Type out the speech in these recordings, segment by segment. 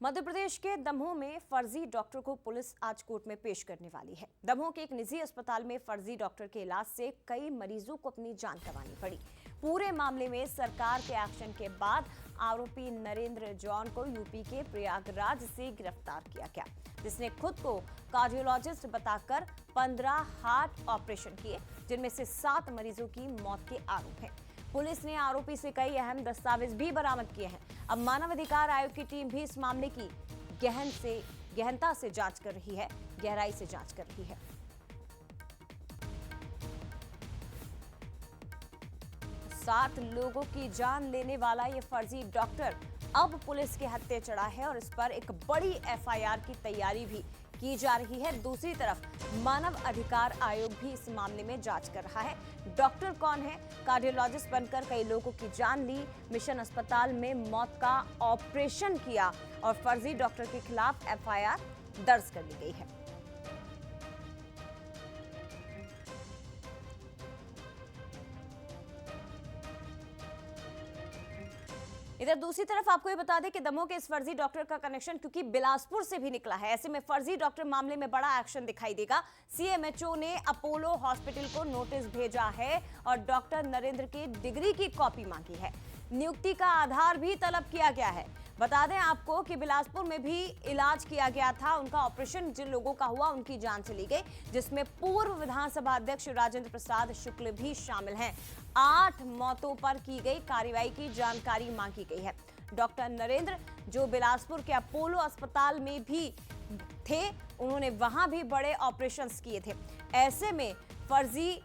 मध्य प्रदेश के दमोह में फर्जी डॉक्टर को पुलिस आज कोर्ट में पेश करने वाली है। दमोह के एक निजी अस्पताल में फर्जी डॉक्टर के इलाज से कई मरीजों को अपनी जान गंवानी पड़ी। पूरे मामले में सरकार के एक्शन के बाद आरोपी नरेंद्र जॉन को यूपी के प्रयागराज से गिरफ्तार किया गया, जिसने खुद को कार्डियोलॉजिस्ट बताकर 15 हार्ट ऑपरेशन किए, जिनमें से 7 मरीजों की मौत के आरोप हैं। पुलिस ने आरोपी से कई अहम दस्तावेज भी बरामद किए हैं। अब मानव अधिकार आयोग की टीम भी इस मामले की गहनता से जांच कर रही है, गहराई से जांच कर रही है। 7 लोगों की जान लेने वाला ये फर्जी डॉक्टर अब पुलिस के हत्थे चढ़ा है और इस पर एक बड़ी एफआईआर की तैयारी भी की जा रही है। दूसरी तरफ मानव अधिकार आयोग भी इस मामले में जांच कर रहा है। डॉक्टर कौन है? कार्डियोलॉजिस्ट बनकर कई लोगों की जान ली, मिशन अस्पताल में मौत का ऑपरेशन किया और फर्जी डॉक्टर के खिलाफ एफआईआर दर्ज कर ली गई है। इधर दूसरी तरफ आपको ये बता दें कि दमोह के इस फर्जी डॉक्टर का कनेक्शन क्योंकि बिलासपुर से भी निकला है। ऐसे में फर्जी डॉक्टर मामले में बड़ा एक्शन दिखाई देगा। सीएमएचओ ने अपोलो हॉस्पिटल को नोटिस भेजा है और डॉक्टर नरेंद्र की डिग्री की कॉपी मांगी है। नियुक्ति का आधार भी तलब किया गया है। बता दें आपको कि बिलासपुर में भी इलाज किया गया था। उनका ऑपरेशन जिन लोगों का हुआ उनकी जान चली गई, जिसमें पूर्व विधानसभा अध्यक्ष राजेंद्र प्रसाद शुक्ल भी शामिल हैं। 8 मौतों पर की गई कार्रवाई की जानकारी मांगी गई है। डॉक्टर नरेंद्र जो बिलासपुर के अपोलो अस्पताल में भी थे, उन्होंने वहां भी बड़े ऑपरेशंस किए थे। ऐसे में फर्जी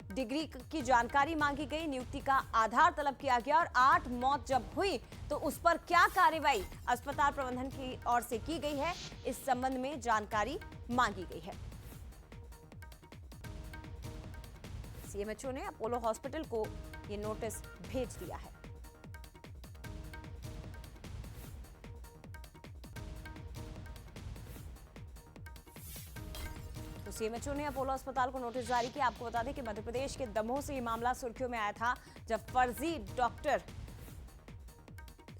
डिग्री की जानकारी मांगी गई, नियुक्ति का आधार तलब किया गया और 8 मौत जब हुई तो उस पर क्या कार्रवाई अस्पताल प्रबंधन की ओर से की गई है, इस संबंध में जानकारी मांगी गई है। सीएमएचओ ने अपोलो हॉस्पिटल को यह नोटिस भेज दिया है। तो सीएमएचओ ने अपोलो अस्पताल को नोटिस जारी किया। आपको बता दें कि मध्य प्रदेश के दमोह से ये मामला सुर्खियों में आया था, जब फर्जी डॉक्टर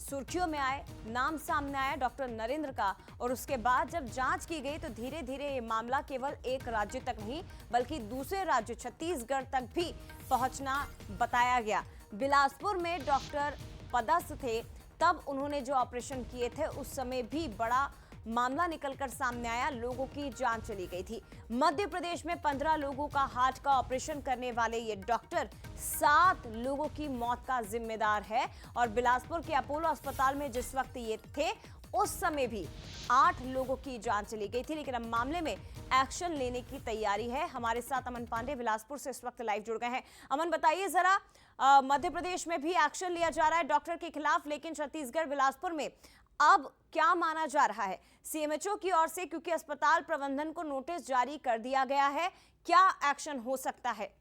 सुर्खियों में आए, नाम सामने आया डॉक्टर नरेंद्र का, और उसके बाद जब जांच की गई तो धीरे धीरे ये मामला केवल एक राज्य तक नहीं बल्कि दूसरे राज्य छत्तीसगढ़ तक भी पहुंचना बताया गया। बिलासपुर में डॉक्टर पदस्थ थे, तब उन्होंने जो ऑपरेशन किए थे उस समय भी बड़ा मामला निकलकर सामने आया, लोगों की जान चली गई थी। मध्य प्रदेश में 15 लोगों का हार्ट का ऑपरेशन करने वाले ये डॉक्टर 7 लोगों की मौत का जिम्मेदार है और बिलासपुर के अपोलो अस्पताल में जिस वक्त ये थे उस समय भी 8 लोगों की जान चली गई थी। लेकिन अब मामले में एक्शन लेने की तैयारी है। हमारे साथ अमन पांडे बिलासपुर से इस वक्त लाइव जुड़ गए हैं। अमन, बताइए जरा, मध्य प्रदेश में भी एक्शन लिया जा रहा है डॉक्टर के खिलाफ, लेकिन छत्तीसगढ़ बिलासपुर में अब क्या माना जा रहा है सीएमएचओ की ओर से, क्योंकि अस्पताल प्रबंधन को नोटिस जारी कर दिया गया है, क्या एक्शन हो सकता है?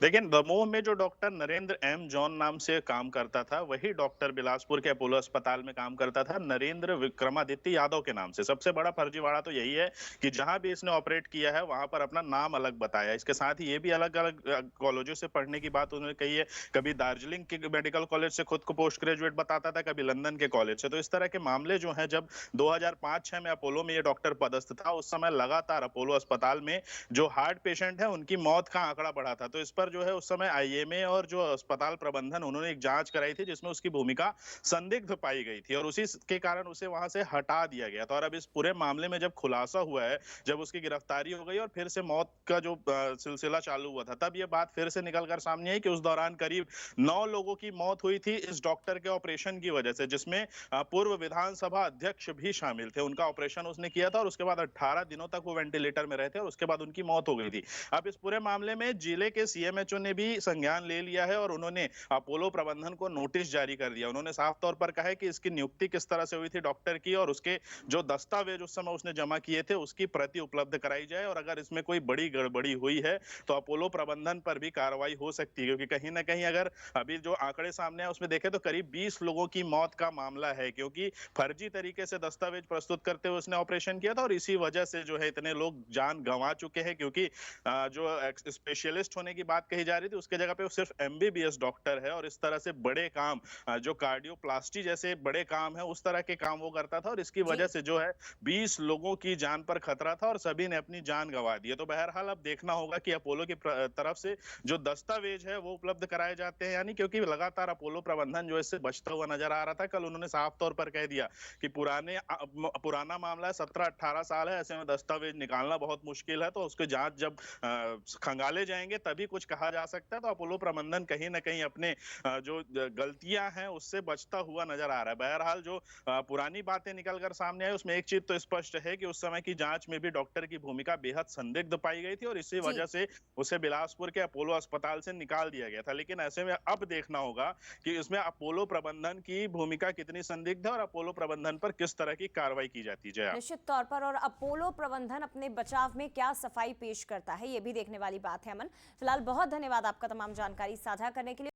देखिए, दमोह में जो डॉक्टर नरेंद्र एम जॉन नाम से काम करता था, वही डॉक्टर बिलासपुर के अपोलो अस्पताल में काम करता था नरेंद्र विक्रमादित्य यादव के नाम से। सबसे बड़ा फर्जीवाड़ा तो यही है कि जहां भी इसने ऑपरेट किया है वहां पर अपना नाम अलग बताया। इसके साथ ही ये भी अलग अलग कॉलेजों से पढ़ने की बात उन्होंने कही है। कभी दार्जिलिंग के मेडिकल कॉलेज से खुद को पोस्ट ग्रेजुएट बताता था, कभी लंदन के कॉलेज से। तो इस तरह के मामले जो है, जब 2005-6 में अपोलो में ये डॉक्टर पदस्थ था, उस समय लगातार अपोलो अस्पताल में जो हार्ट पेशेंट है उनकी मौत का आंकड़ा बढ़ा था। तो इस पर जो है उस समय आईएमए और जो अस्पताल प्रबंधन, उन्होंने एक जांच कराई थी जिसमें उसकी भूमिका संदिग्ध पाई गई थी और उसी के कारण उसे वहां से हटा दिया गया था। और अब इस पूरे मामले में जब खुलासा हुआ है, जब उसकी गिरफ्तारी हो गई और फिर से मौत का जो सिलसिला चालू हुआ था, तब ये बात फिर से निकलकर सामने आई कि उस दौरान करीब 9 लोगों की मौत हुई थी इस डॉक्टर के ऑपरेशन की वजह से, जिसमें पूर्व विधानसभा अध्यक्ष भी शामिल थे। उनका ऑपरेशन उसने किया था और उसके बाद 18 दिनों तक वो वेंटिलेटर में रहे थे और उसके बाद उनकी मौत हो गई थी। अब इस पूरे मामले में जिले के सीएमएचओ ने भी संज्ञान ले लिया है और उन्होंने अपोलो प्रबंधन को नोटिस जारी कर दिया। उन्होंने साफ तौर पर कहा है कि इसकी नियुक्ति किस तरह से हुई थी डॉक्टर की और उसके जो दस्तावेज उस समय उसने जमा किए थे उसकी प्रति उपलब्ध कराई जाए, और अगर इसमें कोई बड़ी गड़बड़ी हुई है तो अपोलो प्रबंधन पर भी कार्रवाई हो सकती है। क्योंकि कहीं ना कहीं अगर अभी जो आंकड़े सामने आए उसमें देखें तो करीब 20 लोगों की मौत का मामला है, क्योंकि फर्जी तरीके से दस्तावेज प्रस्तुत करते हुए उसने ऑपरेशन किया था और इसी वजह से जो है इतने लोग जान गंवा चुके हैं। क्योंकि जो स्पेशलिस्ट होने की बात कही जा रही थी, उसके जगह पे वो सिर्फ एमबीबीएस डॉक्टर है और इस तरह से बड़े काम जो कार्डियोप्लास्टी जैसे बड़े काम है उस तरह के काम वो करता था और इसकी जी। वजह से जो है 20 लोगों की जान पर खतरा था और सभी ने अपनी जान गंवा दी है। तो बहरहाल अब देखना होगा कि अपोलो की तरफ से जो दस्तावेज है वो उपलब्ध कराए जाते हैं यानी, क्योंकि लगातार अपोलो प्रबंधन जो है इससे बचता हुआ नजर आ रहा था। कल उन्होंने साफ तौर पर कह दिया कि पुराना मामला है, 17-18 साल है, ऐसे में दस्तावेज निकालना बहुत मुश्किल है, तो उसकी जांच जब खंगाले जाएंगे तभी कुछ कहा जा सकता है। तो अपोलो प्रबंधन कहीं ना कहीं अपने जो गलतियां हैं उससे बचता हुआ नजर आ रहा है। बहरहाल जो पुरानी बातें निकल कर सामने आई उसमें एक चीज तो स्पष्ट है कि उस समय की जांच में भी डॉक्टर की भूमिका बेहद संदिग्ध पाई गई थी और इसी जी। वजह से उसे बिलासपुर के अपोलो अस्पताल से निकाल दिया गया था। लेकिन ऐसे में अब देखना होगा कि इसमें अपोलो प्रबंधन की भूमिका कितनी संदिग्ध है और अपोलो प्रबंधन पर किस तरह की कार्रवाई की जाती है। जया, निश्चित तौर पर, और अपोलो प्रबंधन अपने बचाव में क्या सफाई पेश करता है ये भी देखने वाली बात है। अमन, फिलहाल बहुत धन्यवाद आपका तमाम जानकारी साझा करने के लिए।